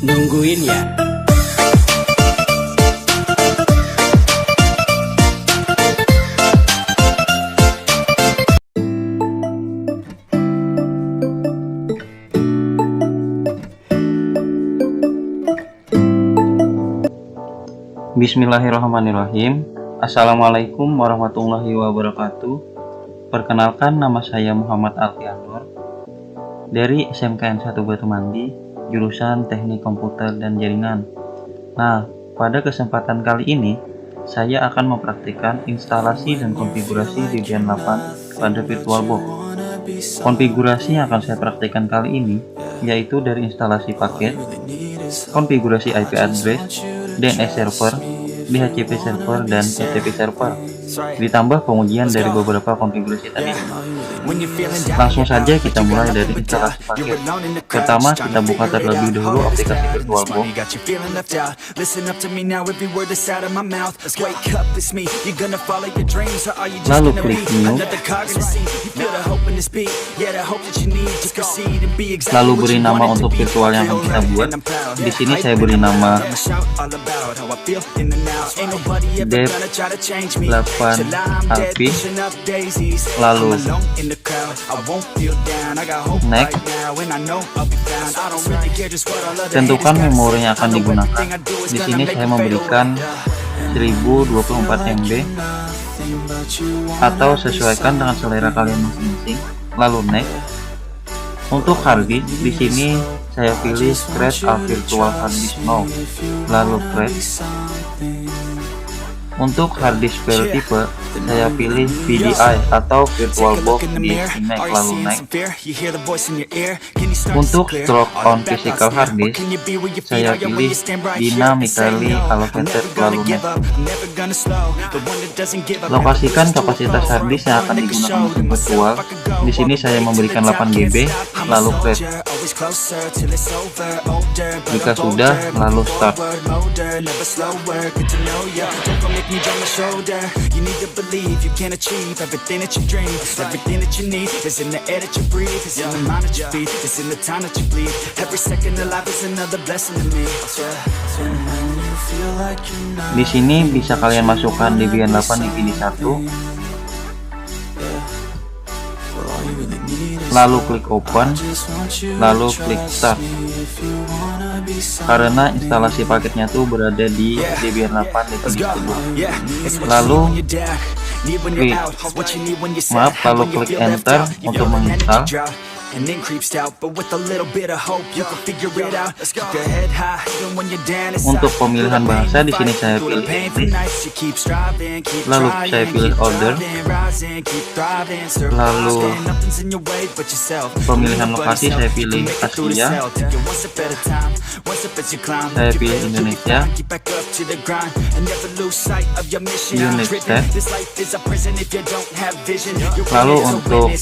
Nungguin ya. Bismillahirrahmanirrahim. Assalamualaikum warahmatullahi wabarakatuh. Perkenalkan, nama saya Muhammad Alfianur dari SMKN 1 Batu Mandi, jurusan Teknik Komputer dan Jaringan. Nah, pada kesempatan kali ini saya akan mempraktikkan instalasi dan konfigurasi Debian 8 pada VirtualBox. Konfigurasi yang akan saya praktikkan kali ini yaitu dari instalasi paket, konfigurasi IP address, DNS server, DHCP server, dan FTP server, ditambah pengujian dari beberapa konfigurasi tadi. Langsung saja kita mulai dari instalasi paket. Pertama, kita buka terlebih dahulu aplikasi VirtualBox. Lalu klik New. Lalu beri nama untuk virtual yang akan kita buat. Di sini saya beri nama Dev 8 Alfi. Lalu next. Tentukan memori yang akan digunakan. Di sini saya memberikan 1024 MB atau sesuaikan dengan selera kalian masing-masing. Lalu next. Untuk hard disk, di sini saya pilih create a virtual hard disk now. Lalu create. Untuk hard disk file tipe, saya pilih VDI atau VirtualBox di Image. Lalu next. Untuk stroke on physical hard disk, saya pilih dynamically allocated. Lalu next. Lokasikan kapasitas hard disk yang akan digunakan untuk virtual. Di sini saya memberikan 8 GB. Lalu create. Jika sudah, lalu start. Di sini bisa kalian masukkan Debian 8 IPv1. Lalu klik open, lalu klik start. Karena instalasi paketnya tuh berada di Debian 8 IPv1. Lalu klik enter untuk menginstal. Untuk pemilihan bahasa, di sini saya pilih English. Lalu saya pilih order. Lalu pemilihan lokasi saya pilih Asia. Saya pilih Indonesia. United States. Lalu untuk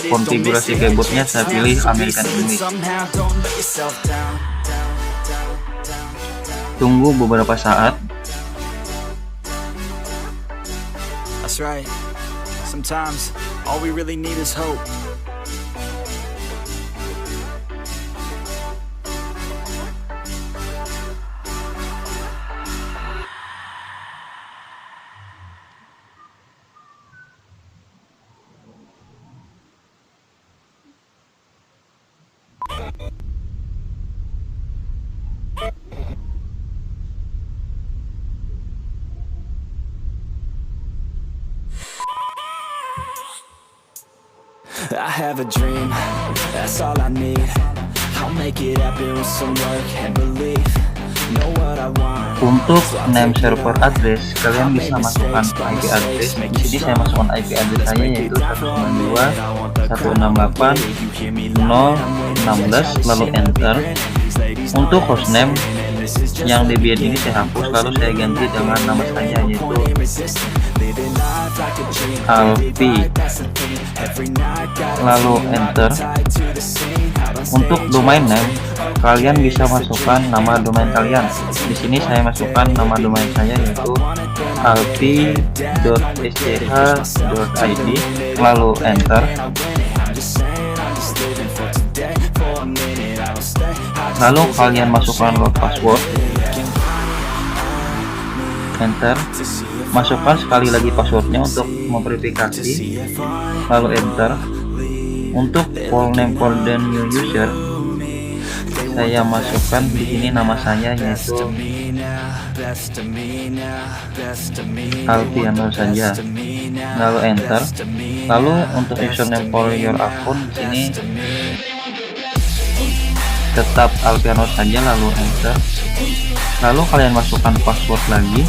konfigurasi keyboardnya saya pilih American English. Tunggu beberapa saat. That's right. Sometimes all we really need is hope. I have a dream, that's all I need. I'll make it happen with some work and belief. Know what I want. Untuk name server address, kalian bisa masukkan IP address. Di sini saya masukkan IP address saya yaitu 192.168.0.16, lalu enter. Untuk hostname yang Debian ini saya hapus, lalu saya ganti dengan nama saya yaitu Alfi. Lalu enter. Untuk domain name, kalian bisa masukkan nama domain kalian. Di sini saya masukkan nama domain saya yaitu alfi.sch.id. Lalu enter. Lalu kalian masukkan load password, enter. Masukkan sekali lagi passwordnya untuk memverifikasi, lalu enter. Untuk full name for the new user, saya masukkan di sini nama saya, yaitu Alfianur saja, lalu enter. Lalu untuk username for your account di sini tetap Alfianur saja, lalu enter. Lalu kalian masukkan password lagi,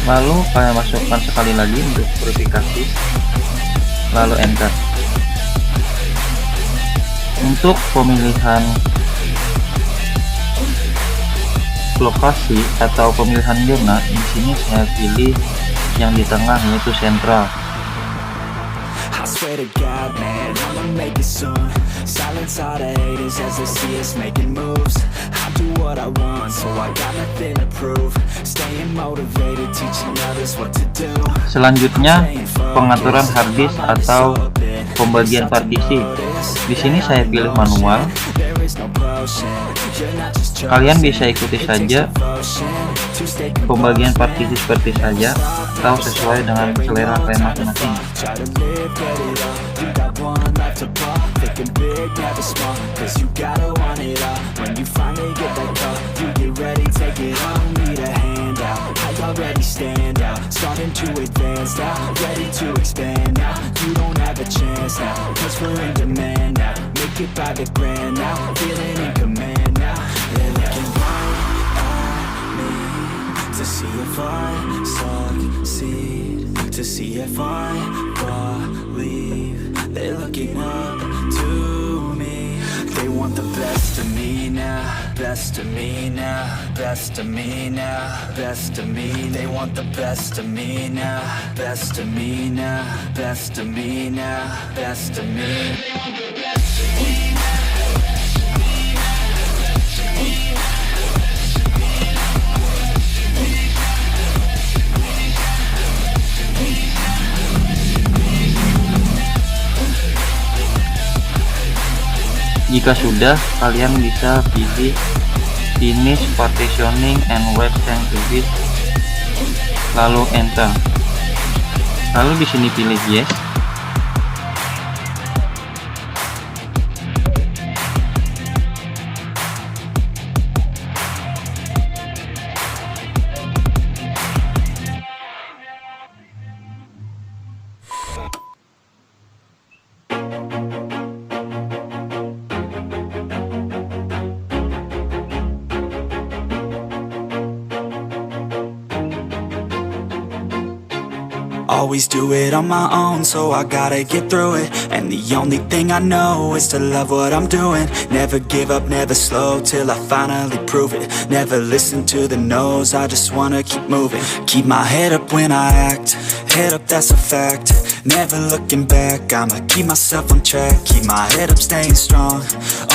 lalu kalian masukkan sekali lagi untuk verifikasi, lalu enter. Untuk pemilihan lokasi atau pemilihan zona, di sini saya pilih yang di tengah, yaitu sentral. I swear to God, man, I'ma make it soon. Silence all the haters as they see us making moves. I do what I want, so I got nothing to prove. Staying motivated, teaching others what to do. Selanjutnya, pengaturan harddisk atau pembagian partisi. Di sini saya pilih manual. Kalian bisa ikuti saja pembagian partisi seperti saja atau sesuai dengan selera kalian masing-masing. To see if I succeed, to see if I believe they're looking up to me. They want the best of me now, best of me now, best of me now, best of me. They want the best of me now, best of me now, best of me now, best of me. Jika sudah, kalian bisa pilih finish partitioning and write to disk, lalu enter. Lalu di sini pilih yes. Always do it on my own, so I gotta get through it. And the only thing I know is to love what I'm doing. Never give up, never slow, till I finally prove it. Never listen to the no's, I just wanna keep moving. Keep my head up when I act, head up, that's a fact. Never looking back, I'ma keep myself on track. Keep my head up, staying strong,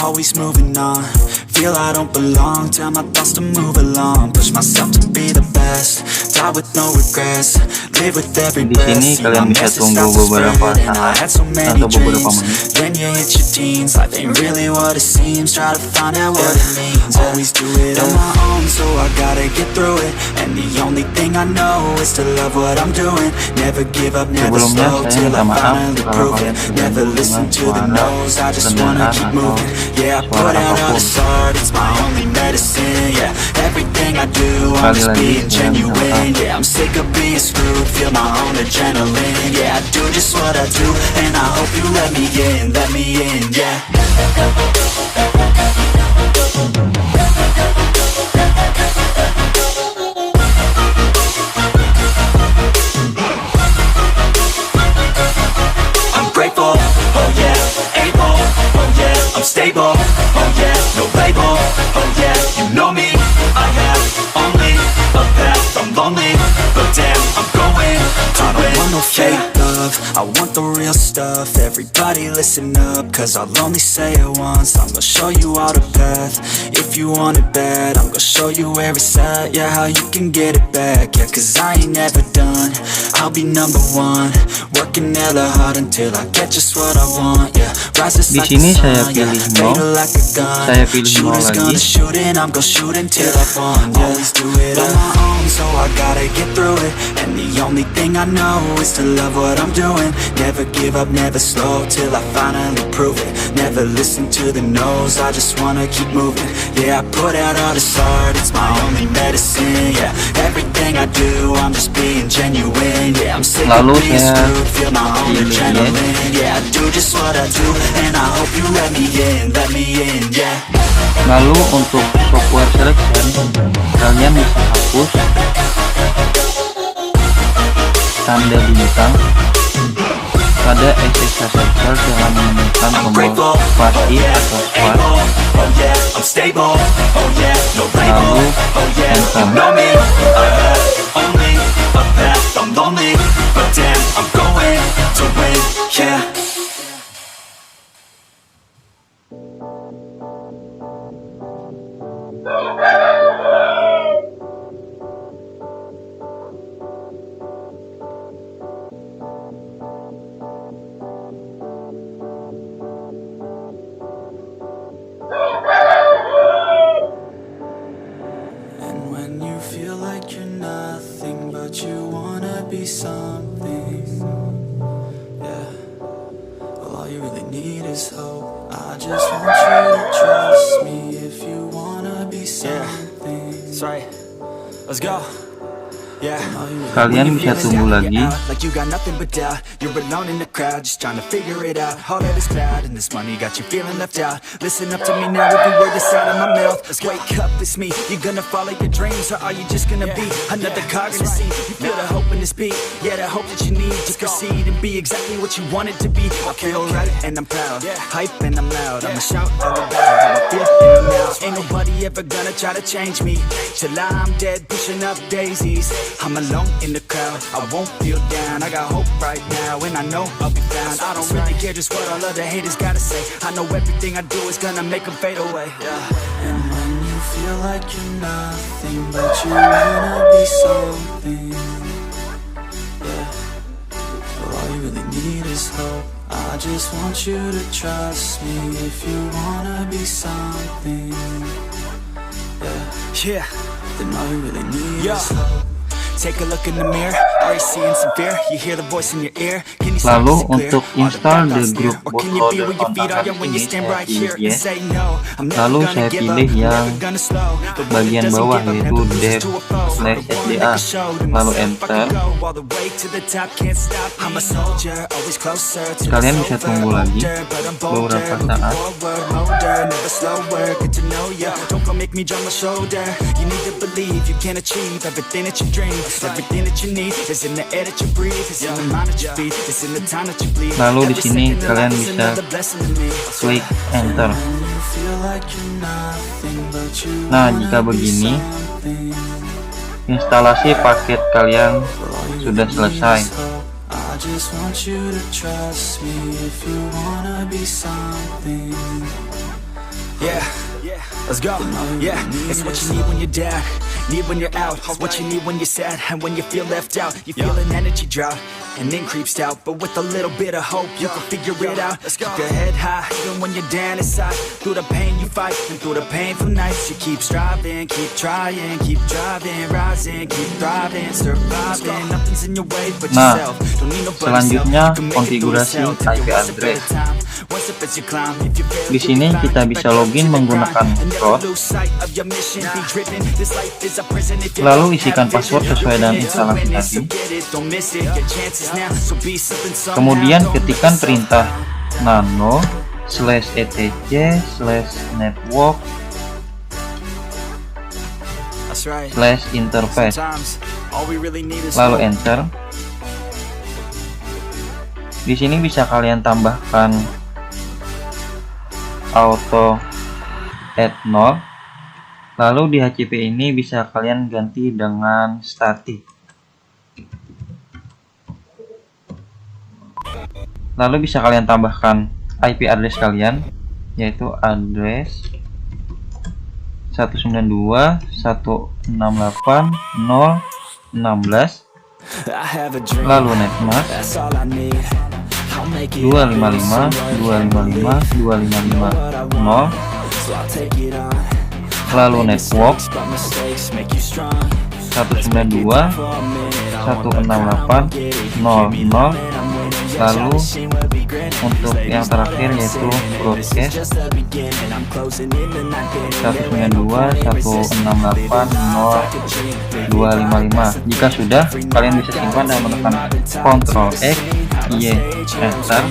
always moving on. Feel I don't belong, tell my thoughts to move along. Push myself to be the best, die with no regrets. Live with every Di sini kalian bisa tunggu beberapa saat atau beberapa menit. Then you hit your teens, life ain't really what it seems. Try to find out what it means. Always do it on my own, so I gotta get through it. And the only thing I know is to love what I'm doing. Never give up, never slow, till I finally prove it. Never listen to the no's, I just wanna keep moving. Yeah, I put out all this art, it's my only medicine. Yeah, everything I do, I'm just being genuine. Yeah, I'm sick of being screwed, feel my own adrenaline. Yeah, I do just what I do, and I hope you let me in, yeah. I'm grateful, oh yeah, able, oh yeah, I'm stable, oh yeah, no label, oh yeah, you know me, I have only a path, I'm lonely, but damn, I'm going to win. I don't want no fake love, I want the real stuff. Everybody listen up, cause I'll only say it once. I'm gonna show you all the path, if you want it bad. I'm gonna show you where it's at, yeah, how you can get it back. Yeah, cause I ain't never done, I'll be number one. Working hella hard until I get just what I want. Yeah, rises Di like sini the saya sun. pilih Yeah, nol. fatal like a gun. Saya pilih nol Shooters lagi. gonna shoot and I'm gonna shoot until I fall. Always do it on my own, so I gotta get through it. And the only thing I know is to love what I'm doing. Never give up, never slow till I finally prove it. Never listen to the no's, I just wanna keep moving. Yeah, I put out all this art, it's my only medicine. Yeah, everything I do, I'm just being genuine. Yeah, I'm sick of Lalu being saya screwed, feel my own pilih adrenaline. Yeah, I do just what I do, and I hope you let me in, yeah. Lalu untuk software selection, kalian bisa hapus tanda bintang pada SSH Searcher dengan menemukan tombol pasti atau squad, Oh yeah, I'm stable. Oh yeah, no label. lalu Oh yeah, you enter. know me. I have only a path. I'm lonely, but damn, I'm going to win. Yeah. And when you feel like you're nothing, but you wanna be something, yeah. Well, all you really need is hope. I just want you to trust me if you wanna be something. That's right. Let's go. Yeah. Kalian bisa tunggu lagi. Like you got nothing but doubt. You're alone in the crowd, just trying to figure it out. All that is bad, and this money got you feeling left out. Listen up to me now, every word that's out of my mouth. Wake up, it's me. You gonna follow your dreams, or are you just gonna be another cog in the scene? You feel the hope in this beat, yeah, the hope that you need to proceed and be exactly what you want it to be. I feel right, and I'm proud. Hype and I'm loud. I'ma shout all about how I feel in the mouth. Ain't nobody ever gonna try to change me till I'm dead, pushing up daisies. I'm alone in the crowd, I won't feel down. I got hope right now, and I know I'll be found. I don't really care just what all other haters gotta say. I know everything I do is gonna make them fade away. And when you feel like you're nothing, but you wanna be something, yeah. Well, all you really need is hope. I just want you to trust me if you wanna be something, yeah. Then all you really need is hope. Take a look in the mirror, are you seeing some fear? You hear the voice in your ear? Can you see Lalu this clear? untuk Are the install bad the thoughts group near? Or can you be bootloader where your on feet are atas when you ini stand saya right here pilih and ya. say no? I'm never Lalu gonna saya give pilih up, yang never gonna slow. The one bagian that doesn't bawah, give up yaitu never loses dev to a foe. The one /SDA, that can show to lalu myself I enter. can go all the way to the top, can't stop. I'm a soldier, always closer to the Kalian bisa tunggu lagi but I'm bolder, beberapa moving saat. forward, molder, never slower, good to know ya. Don't go make me drop my shoulder. You need to believe you can achieve everything that you dream. Everything that you need is in the air that you breathe. It's in the mind that you feed. It's in the time that you bleed. Lalu di Every sini second of kalian life is bisa another blessing to me. klik enter. When you feel like you're nothing, but you Nah, wanna jika be begini, something. instalasi paket kalian Well, all you sudah really selesai. need is hope. I just want you to trust me if you wanna be something. Yeah, let's go. Yeah, it's what you need when you're down, need when you're out. It's what you need when you're sad and when you feel left out. You feel an energy drought and then creeps out, but with a little bit of hope, you can figure it out. Keep your head high, even when you're down inside. Through the pain you fight, and through the painful nights, you keep striving, keep trying, keep driving, rising, keep thriving, surviving. Nothing's in your way but Nah, yourself. Don't need nobody selanjutnya else. You can make it through konfigurasi yourself. Take it IP one step address. at a time. One step as you climb. If you fail, Di sini kita bisa login menggunakan root. Lalu isikan password sesuai dengan instalasi tadi. Kemudian ketikkan perintah nano /etc/network /interface, lalu enter. Di sini bisa kalian tambahkan auto add 0. Lalu di HCP ini bisa kalian ganti dengan static. Lalu bisa kalian tambahkan IP address kalian, yaitu address 192.168.0.16. I have a dream, lalu netmask that's all I need. I'll make it 255 255 255 0, so I'll take it on. lalu network But mistakes make you strong. 192 For a minute, I 168 00, lalu untuk yang terakhir yaitu broadcast just the beginning. I'm closing in the night. 192 168 0255. Jika sudah, kalian bisa simpan dan menekan Ctrl X, Y, Enter.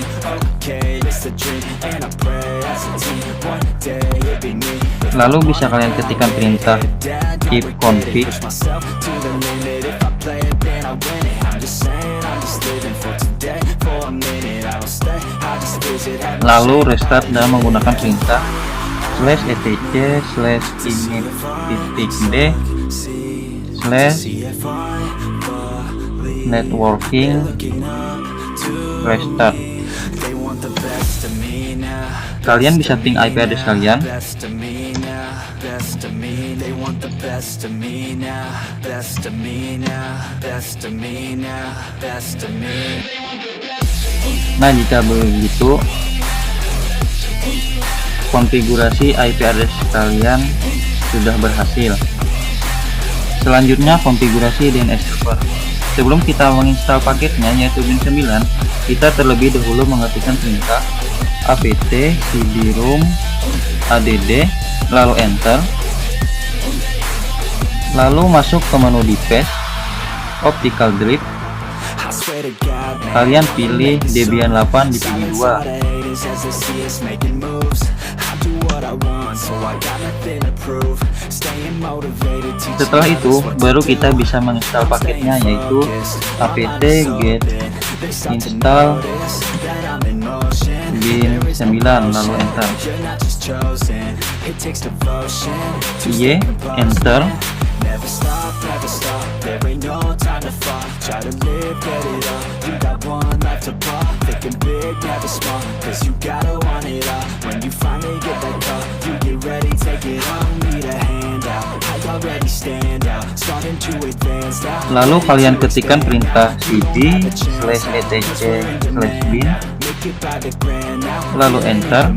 Lalu bisa kalian ketikkan perintah keep config. Lalu restart dan menggunakan perintah /etc/init.d /networking restart. Kalian bisa ping IP address kalian. Nah, jika begitu, konfigurasi IP address kalian sudah berhasil. Selanjutnya, konfigurasi DNS server. Sebelum kita menginstal paketnya yaitu bin 9, kita terlebih dahulu mengetikkan perintah apt cd-rom add, lalu enter. Lalu masuk ke menu device, optical drive. Kalian pilih Debian 8 dipilih 2. Setelah itu baru kita bisa menginstal paketnya yaitu apt get install bin 9 lalu enter. Y enter. Lalu kalian ketikkan perintah cd/etc/bin lalu enter.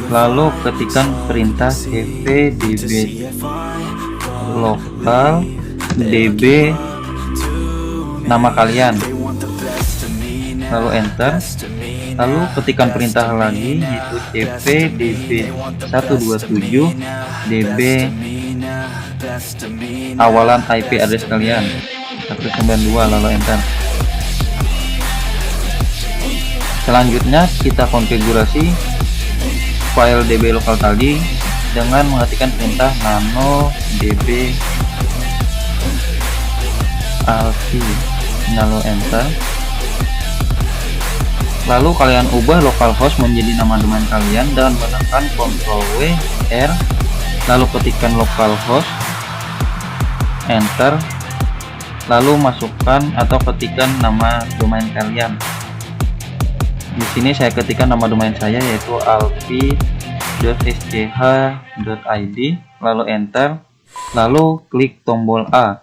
Lalu ketikkan perintah cp db lokal db nama kalian lalu enter. Lalu ketikkan perintah lagi yaitu cp db 127 db awalan IP address kalian 192 lalu enter. Selanjutnya kita konfigurasi file db lokal tadi dengan mengetikkan perintah nano db alki lalu enter. Lalu kalian ubah localhost menjadi nama domain kalian dan menekan Ctrl W R, lalu ketikkan localhost enter, lalu masukkan atau ketikkan nama domain kalian. Di sini saya ketikkan nama domain saya yaitu alpi.sch.id lalu enter, lalu klik tombol A.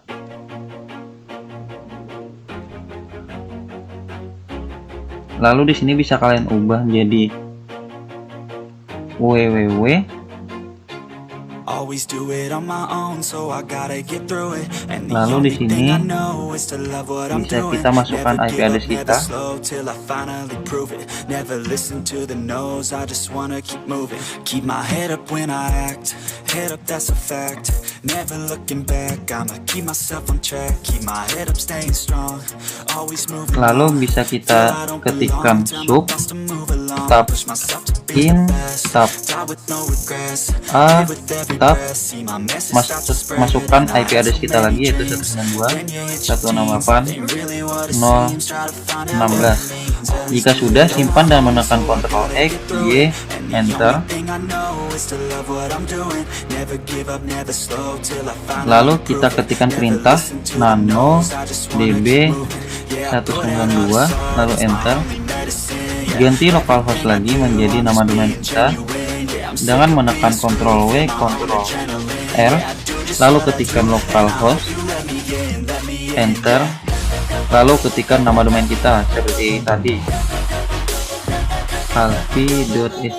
Lalu di sini bisa kalian ubah menjadi www. Lalu di sini bisa kita masukkan IP address kita. Lalu bisa kita ketikkan sub tab in tab a tab masukkan IP address kita lagi yaitu 192.168.016. Jika sudah, simpan dan menekan Ctrl X, Y, enter. Lalu kita ketikkan perintah nano db 192 lalu enter. Ganti localhost lagi menjadi nama domain kita dengan menekan Ctrl W, Ctrl R, lalu ketikkan localhost, enter, lalu ketikkan nama domain kita seperti tadi, alfi.sch.id,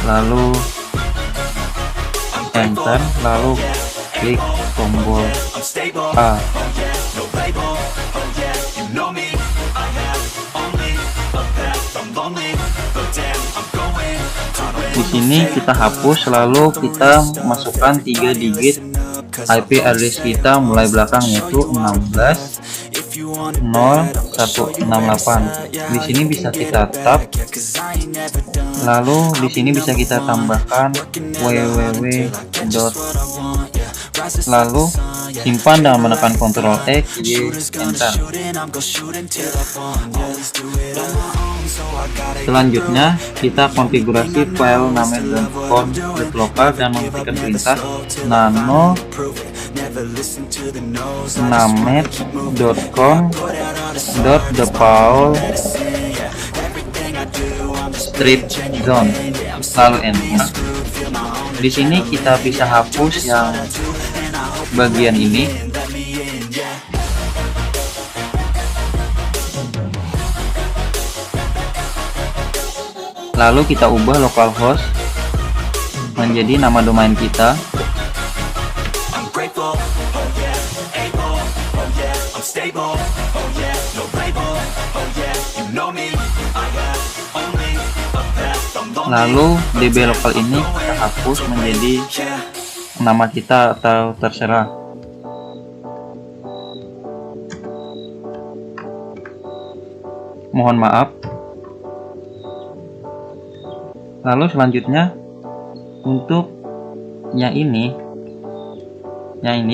lalu enter, lalu klik tombol A. Di sini kita hapus, lalu kita masukkan 3 digit IP address kita mulai belakang, yaitu 16.0168. Di sini bisa kita tab, lalu di sini bisa kita tambahkan www. Lalu simpan dengan menekan Ctrl X, Y, enter. Selanjutnya kita konfigurasi file name.conf lokal dan mengetikkan perintah nano named.conf.default strip zone, lalu enter. Di sini kita bisa hapus yang bagian ini. Lalu kita ubah localhost menjadi nama domain kita. Lalu DB lokal ini kita hapus menjadi nama kita atau terserah. Mohon maaf. Lalu selanjutnya untuk yang ini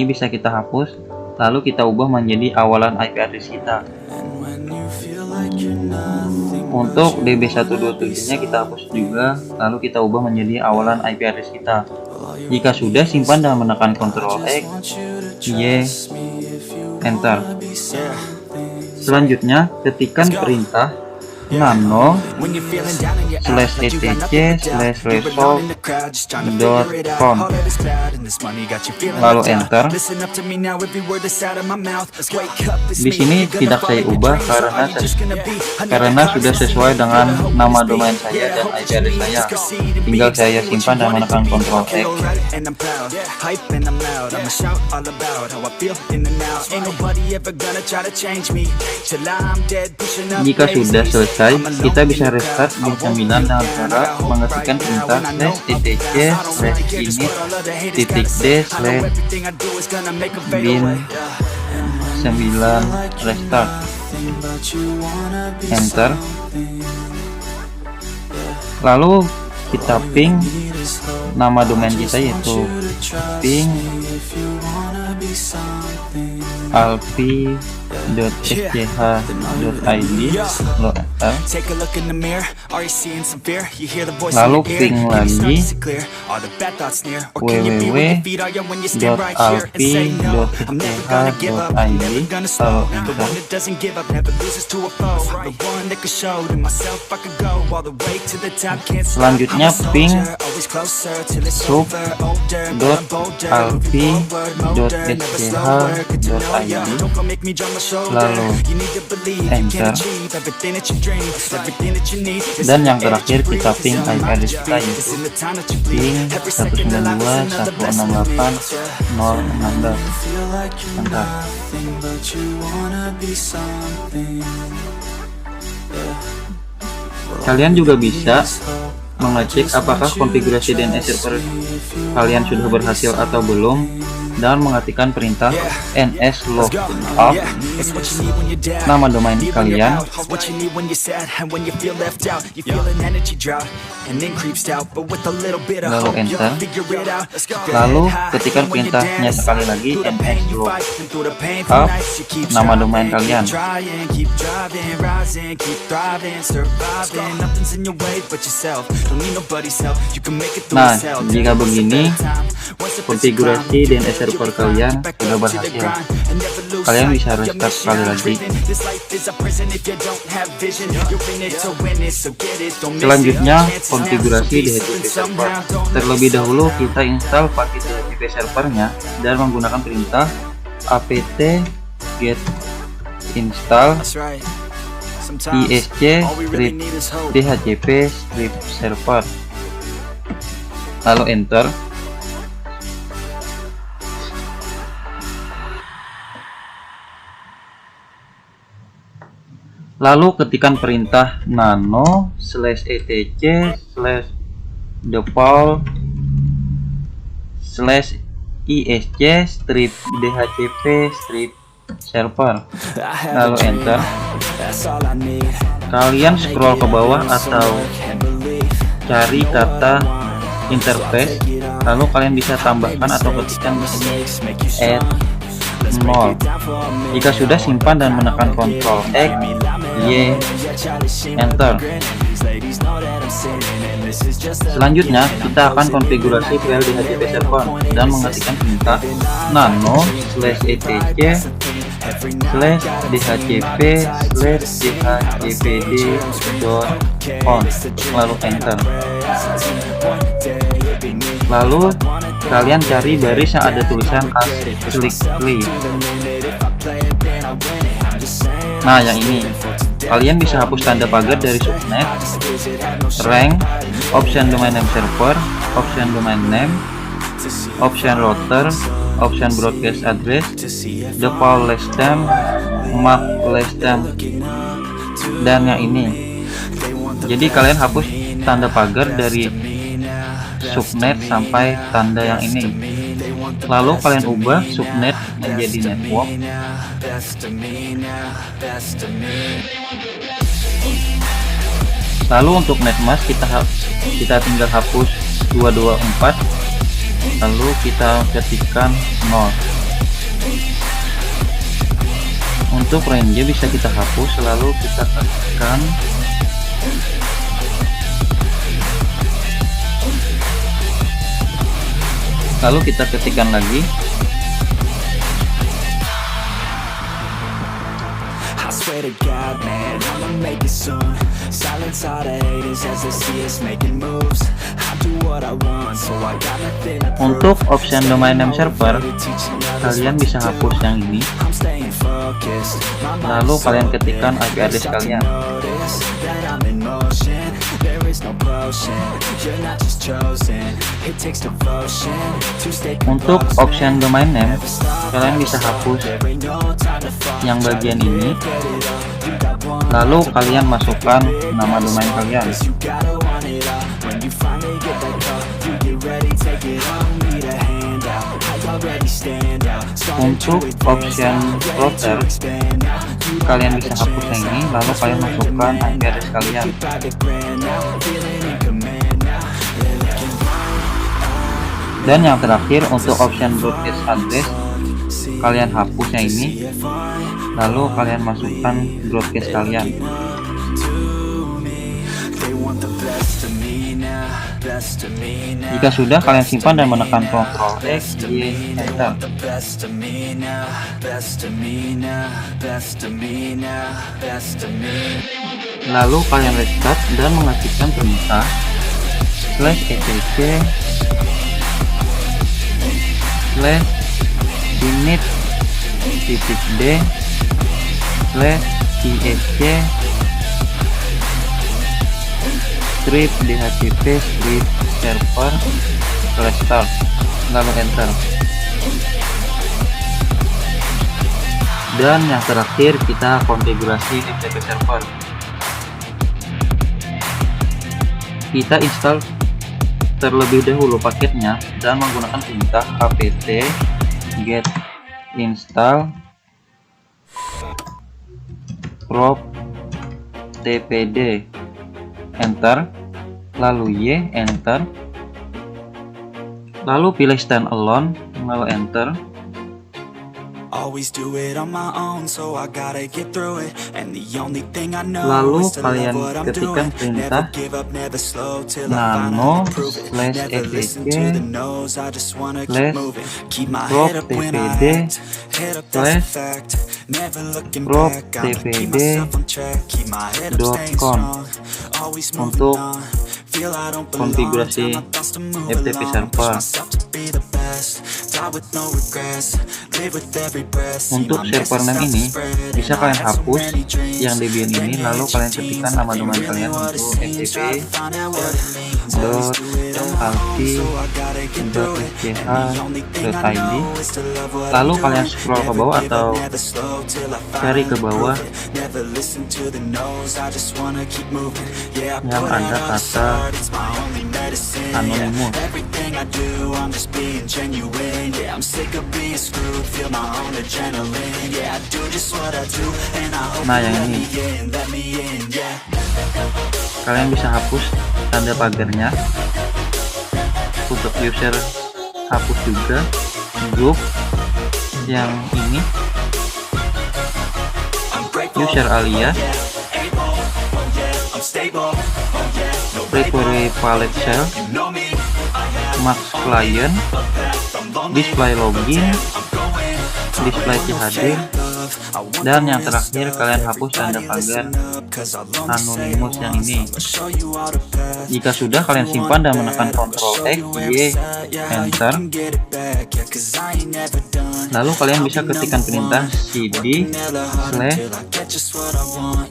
bisa kita hapus, lalu kita ubah menjadi awalan IP address kita. Untuk DB127 nya kita hapus juga, lalu kita ubah menjadi awalan IP address kita. Jika sudah, simpan dan menekan Ctrl X, Y, enter. Selanjutnya ketikkan perintah nano/etc/result.conf, lalu enter. Di sini tidak saya ubah karena sudah sesuai dengan nama domain saya dan IP address saya. Tinggal saya simpan dan menekan Ctrl X. Jika sudah selesai, kita bisa restart bin 9 dengan cara mengetikkan perintah /etc/init.d/bin 9 restart, enter. Lalu kita ping nama domain kita, yaitu ping alfi.sch.id, lalu ping lagi www.alfi.sch.id, selanjutnya ping sub.alfi.sch.id, lalu enter. Dan yang terakhir kita ping IP address kita, yaitu ping 192.168.016. Enter. Kalian juga bisa mengecek apakah konfigurasi DNS server kalian sudah berhasil atau belum dan mengetikkan perintah nslookup nama domain kalian, lalu enter. Lalu ketikkan perintahnya sekali lagi, nslookup nama domain kalian. Nah, jika begini konfigurasi DNS server kalian sudah berhasil. Kalian bisa restart sekali lagi. Selanjutnya, konfigurasi DHCP server. Terlebih dahulu kita install paket DHCP servernya dan menggunakan perintah apt get install isc strip dhcp strip server, lalu enter. Lalu ketikkan perintah nano /etc/default /isc strip dhcp strip server, lalu enter. Kalian scroll ke bawah atau cari kata interface, lalu kalian bisa tambahkan atau ketikkan di sini add 0. Jika sudah, simpan dan menekan Ctrl X Y enter. Selanjutnya kita akan konfigurasi file DHCP server dan mengetikkan perintah nano /etc/dhcp/dhcpd.on, lalu enter. Lalu kalian cari baris yang ada tulisan asli. Nah, yang ini. Kalian bisa hapus tanda pagar dari subnet, rank, option domain name server, option domain name, option router, option broadcast address, default lastname, map lastname, dan yang ini. Jadi kalian hapus tanda pagar dari subnet sampai tanda yang ini. Lalu kalian ubah subnet menjadi network. Lalu untuk netmask kita tinggal hapus 224, lalu kita ketikkan 0. Untuk range bisa kita hapus, lalu kita ketikkan lagi. Swear to God, man, I'ma make it soon. Silence all the haters as they see us making moves. I do what I want, so I got nothing to prove. Untuk option domain name server, kalian bisa hapus yang ini. Lalu kalian ketikkan IP address kalian. Untuk option domain name, kalian bisa hapus yang bagian ini. Lalu kalian masukkan nama domain kalian. Untuk option router, kalian bisa hapus yang ini, lalu kalian masukkan IP address kalian. Dan yang terakhir, untuk option broadcast address, kalian hapus yang ini, lalu kalian masukkan broadcast kalian. Jika sudah, kalian simpan dan menekan Ctrl X Y enter. Lalu kalian restart dan mengetikkan perintah /etc/init.d/isc strip dhcp strip server /start, lalu enter. Dan yang terakhir, kita konfigurasi DHCP server. Kita install terlebih dahulu paketnya dan menggunakan perintah apt get install prop tpd, enter, lalu Y enter, lalu pilih stand alone, lalu enter. Always do it on my own, so I gotta get through it. And the only thing I know Lalu is to love kalian what I'm ketikkan doing. Never perintah give up, never slow till I nano finally prove it. Never listen to the no's, I just wanna keep moving. Keep my head up when I act. Head up, that's a fact. Never looking back. I'ma keep myself on track. Keep my head up, staying strong. Always moving untuk on. Feel I don't belong. konfigurasi Tell my thoughts to move FTP along. Push server. myself to be the best. Die with no regrets. Live with every breath. See Untuk my server message name start to ini spread. bisa And I kalian had so hapus many dreams. yang Debian ini, lalu kalian ketikkan nama domain kalian untuk ftp.alki.sch.id. Lalu kalian scroll ke bawah atau cari ke bawah yang ada kata anonymous. Nah, yang ini kalian bisa hapus tanda pagarnya. Untuk user hapus juga. Grup yang ini user Alia, Recovery Palette Shell, Max Client, Display Login, Display CHD, dan yang terakhir kalian hapus tanda pagar anonymous yang ini. Jika sudah, kalian simpan dan menekan Ctrl X, Y, Enter. Lalu kalian bisa ketikkan perintah cd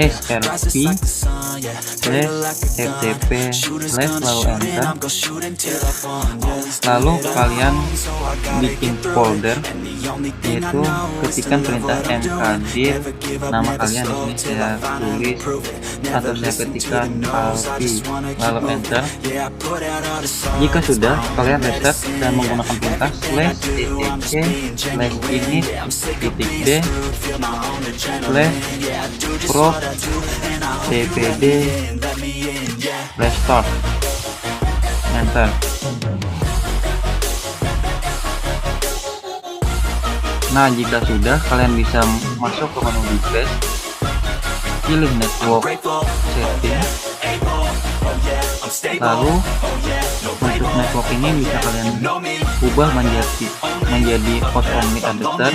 /srp/ftp/ lalu Enter. Lalu kalian bikin folder, yaitu ketikkan perintah mkdir nama kalian. Di sini saya tulis atau saya ketikkan alki, lalu Enter. Jika sudah, kalian reset dan menggunakan perintah /etc/init/proc/tpd/restart. Enter. Nah, jika sudah, kalian bisa masuk ke menu device, pilih network setting, lalu untuk network ini bisa kalian ubah menjadi host only adapter.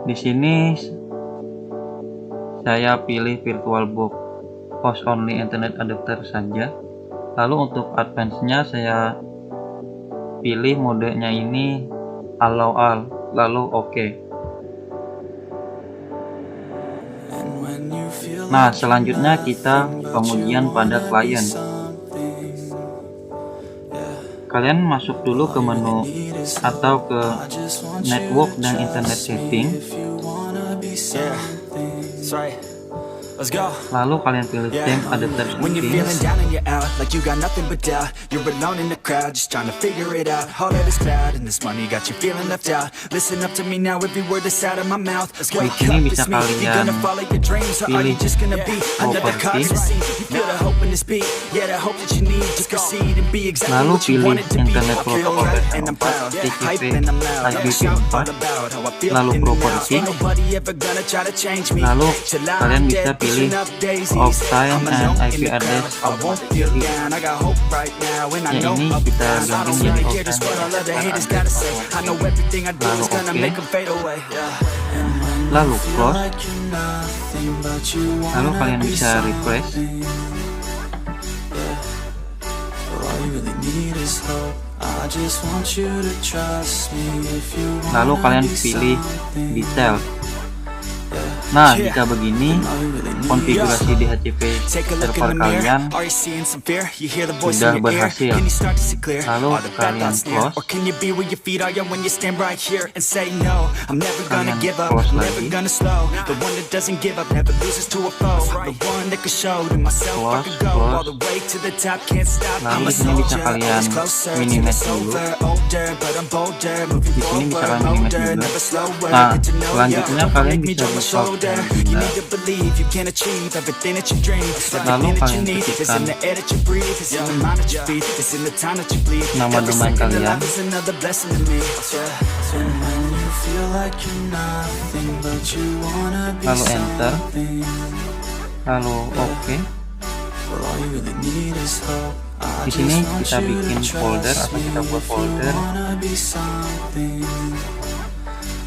Di sini saya pilih VirtualBox host only internet adapter saja. Lalu untuk advance-nya saya pilih modenya ini allow all, lalu OK. Nah, selanjutnya kita pengujian pada klien. Kalian masuk dulu ke menu atau ke network dan internet setting. Lalu kalian pilih theme adapter When you're settings. feeling down and you're out, like you got nothing but doubt, you're alone in the crowd, just trying to figure it out. All that is cloud and this money got you feeling left out. Listen up to me now, every word that's out of my mouth. Wake sini up, bisa it's me. You kalian gonna follow your dreams, or are you pilih just gonna be another card property. to see? You feel the hope in this beat, yeah, the hope that you need to proceed and be exactly Lalu what you pilih wanted to be. internet I feel protocol right versi and I'm 4, proud, hype TCP, and I'm loud. I'm IPv4, shouting all about how I feel lalu in the now. property. Ain't nobody ever gonna try to change me. Lalu Till I'm kalian bisa dead, pilih pushing up daisies. Uptime I'm and alone in IP the crowd. address. I won't feel down. I got hope right now, and I Ya, know ini I'll be kita fine. I ganti don't jadi really care just uptime what all other and haters IP gotta say. address. I know everything I do Lalu is gonna oke. make them fade away. Lalu close. Lalu kalian bisa refresh. Lalu kalian pilih detail. Nah, jika begini, konfigurasi DHCP server kalian sudah berhasil. Lalu kalian close. Kalian close lagi. Lalu di sini bisa kalian minimize dulu. Di sini bisa kalian minimize dulu. Nah, selanjutnya kalian bisa buka there. You need to believe you can achieve everything that you dream. Lalu Everything that you kalian need is ketikkan in the air that you breathe. It's in the mind that you feed. It's in the time that you bleed. nama Every domain second of kalian. life is another blessing to me. And when you feel like you're nothing, but you wanna be Lalu enter. something, Lalu oke. well, all you really need is hope. I Di sini just want kita you to bikin folder trust atau kita me buat if you folder wanna be something.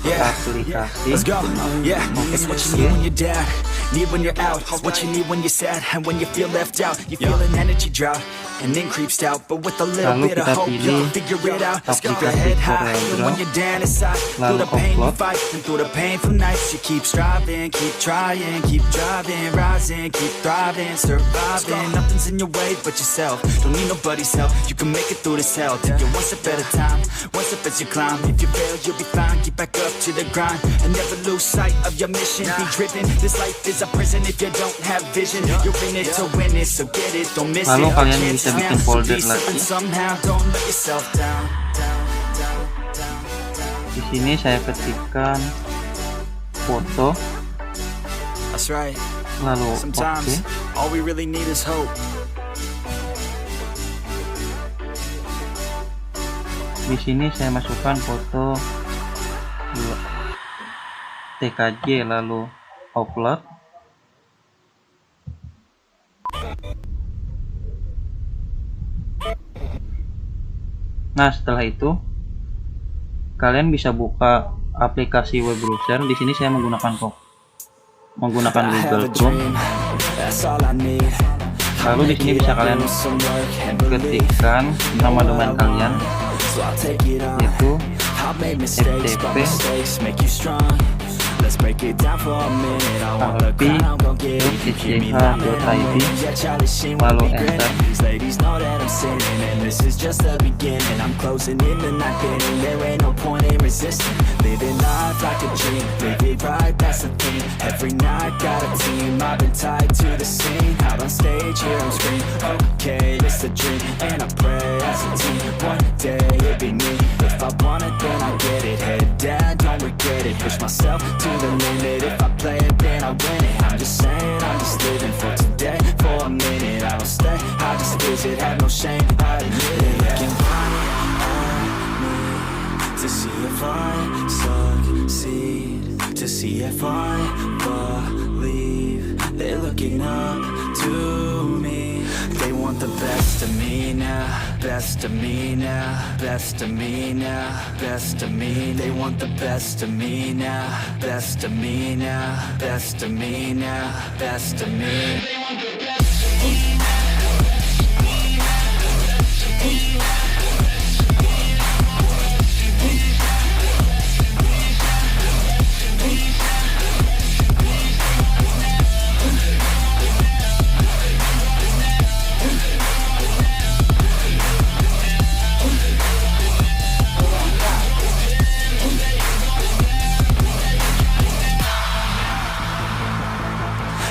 Yeah. aplikasi. Let's go. Yeah, it's what you need when you're down, need when you're out. It's what you need when you're sad and when you feel left out. You feel an energy drought and then creeps out, but with a little Lalu bit of kita hope, pilih you'll figure it out. Keep your aplikasi head high, even when CorelDRAW. you're down inside. Through Lalu the pain you upload. fight, and through the painful nights, you keep striving, keep trying, keep driving, rising, keep thriving, surviving. Nothing's in your way but yourself. Don't need nobody's help. You can make it through this hell. Take it one step at a time, one step as you climb. If you fail, you'll be fine. Get back up to the grind and never lose sight of your mission. Be driven. This life is a prison if you don't have vision. You're in it to win it, so get it, don't miss Lalu it. kalian Chances bisa bikin now, so folder be something lagi. somehow. Don't let yourself down. Di sini saya ketikkan foto, That's right. lalu oke. Sometimes all we really need is hope. Di sini saya masukkan foto TKJ, lalu upload. Nah, setelah itu kalian bisa buka aplikasi web browser. Di sini saya menggunakan I have Google a Chrome. dream, that's all I need. Lalu di sini bisa kalian ketikkan nama domain kalian, So I'll take it on. yaitu I've made mistakes, but FTP mistakes make you strong. Let's break it down for a minute. I want the Alpi crown, gon' get it. You keep me lying, I'm .ch.id. winning. Yeah, Charlie Sheen Lalu won't regret enter. it. These ladies know that I'm sinning, and this is just the beginning. I'm closing in the night inning. There ain't no point in resisting. Living life like a dream, live it right, that's the thing. Every night got a team, I've been tied to the scene. Out on stage, here I'm screaming. Okay, it's a dream, and I pray as a team. One day it'll be me. If I want it, then I get it. Head down, don't regret it. Push myself to the limit. If I play it, then I win it. I'm just saying, I'm just living for today. For a minute, I don't stay. I just visit, have no shame. I admit it. Looking right at me to see if I succeed, to see if I believe. They're looking up to me. They want the best of me now, best of me now, best of me now, best of me. They want the best of me now, best of me now, best of me now, best of me.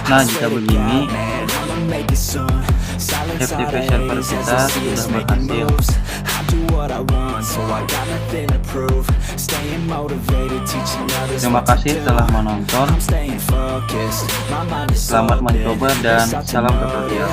Nah, jika begini, FTP server kita sudah berhasil. Terima kasih telah menonton. Selamat mencoba dan salam tutorial.